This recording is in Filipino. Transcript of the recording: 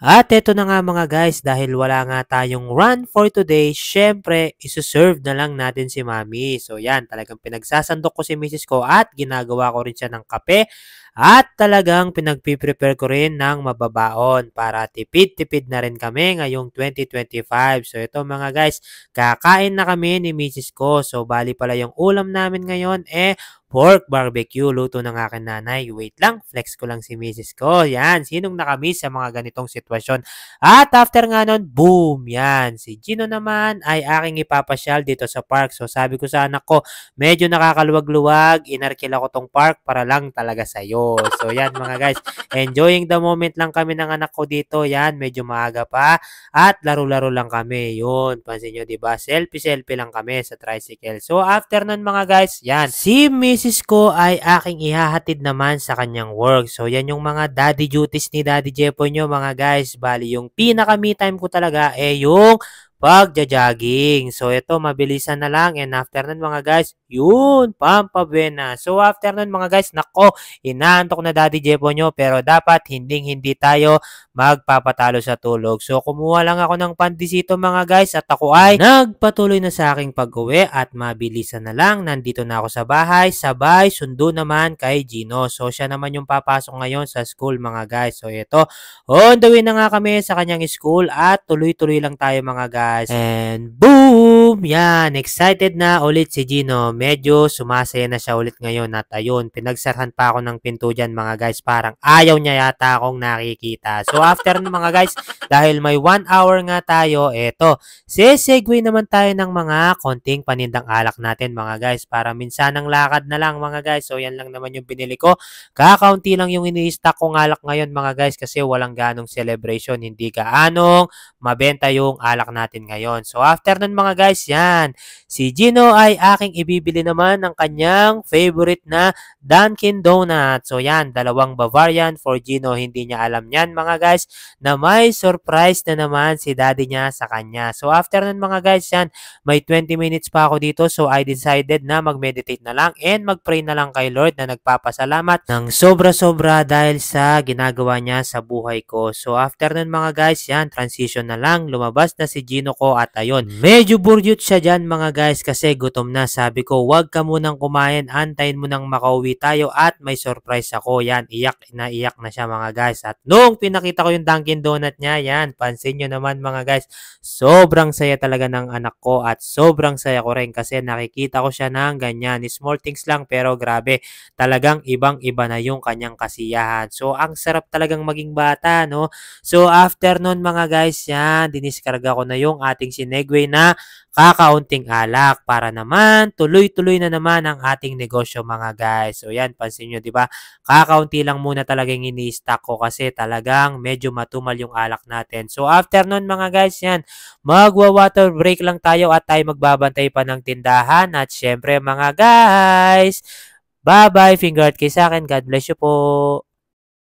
At eto na nga mga guys, dahil wala nga tayong run for today, syempre, isuserve na lang natin si Mami. So yan, talagang pinagsasandok ko si Mrs. ko at ginagawa ko rin siya ng kape. At talagang pinagpiprepare ko rin ng mababaon para tipid-tipid na rin kami ngayong 2025. So ito mga guys, kakain na kami ni Mrs. ko. So bali pala yung ulam namin ngayon pork barbecue, luto ng aking nanay. Wait lang, flex ko lang si Mrs. ko. Yan, sinong nakamiss sa mga ganitong sitwasyon. At after nga nun, boom, yan. Si Gino naman ay aking ipapasyal dito sa park. So sabi ko sa anak ko, medyo nakakaluwag-luwag, inarkil ako tong park para lang talaga sa'yo. So yan mga guys, enjoying the moment lang kami ng anak ko dito. Yan, medyo maaga pa. At laro-laro lang kami. Yun, pansin nyo, diba? Selfie-selfie lang kami sa tricycle. So after nun mga guys, yan. Si Mrs. ko ay aking ihahatid naman sa kanyang work. So yan yung mga daddy duties ni Daddy Jepoy nyo mga guys. Bali yung pinaka me time ko talaga yung pagja-jogging. So ito mabilisan na lang and after nun mga guys, yun, pampabuena. So after nun mga guys, nako, inaantok na Daddy Jepoy nyo pero dapat hindi tayo magpapatalo sa tulog. So kumuha lang ako ng pandisito mga guys at ako ay nagpatuloy na sa aking pag-uwi at mabilisan na lang. Nandito na ako sa bahay, sabay sundo naman kay Gino. So siya naman yung papasok ngayon sa school mga guys. So ito, on the way na nga kami sa kanyang school at tuloy-tuloy lang tayo mga guys. And boom! Yan, excited na ulit si Gino. Medyo sumasaya na siya ulit ngayon at ayun, pinagsarhan pa ako ng pinto dyan mga guys. Parang ayaw niya yata akong nakikita. So after ng mga guys, dahil may 1 hour nga tayo, eto, sesegue naman tayo ng mga konting panindang alak natin mga guys. Para minsanang lakad na lang mga guys. So yan lang naman yung binili ko. Kakaunti lang yung ini-stock kong alak ngayon mga guys kasi walang ganong celebration. Hindi gaanong mabenta yung alak natin ngayon. So after nun mga guys, yan. Si Gino ay aking ibibili naman ng kanyang favorite na Dunkin Donuts. So yan, dalawang Bavarian for Gino. Hindi niya alam yan mga guys na may surprise na naman si daddy niya sa kanya. So after nun mga guys, yan, may 20 minutes pa ako dito. So I decided na mag-meditate na lang and mag-pray na lang kay Lord na nagpapasalamat ng sobra-sobra dahil sa ginagawa niya sa buhay ko. So after nun mga guys, yan, transition na lang. Lumabas na si Gino ko at ayun, medyo buryot siya dyan mga guys kasi gutom na. Sabi ko, wag ka munang kumain, antayin mo nang makauwi tayo at may surprise ako. Yan, iyak na siya mga guys. At nung pinakita ko yung Dunkin Donut niya, yan, pansin nyo naman mga guys, sobrang saya talaga ng anak ko at sobrang saya ko rin kasi nakikita ko siya ng ganyan. Small things lang pero grabe, talagang ibang-iba na yung kanyang kasiyahan. So, ang sarap talagang maging bata, no? So, after nun mga guys, yan, diniskarga ko na yung ating sinegway na kakaunting alak para naman tuloy-tuloy na naman ang ating negosyo mga guys. So yan, pansin nyo, di ba? Kakaunti lang muna talaga yung ini-stock ko kasi talagang medyo matumal yung alak natin. So after nun mga guys, yan, magwa-water break lang tayo at tayo magbabantay pa ng tindahan. At syempre mga guys, bye-bye, finger out kay sa akin. God bless you po.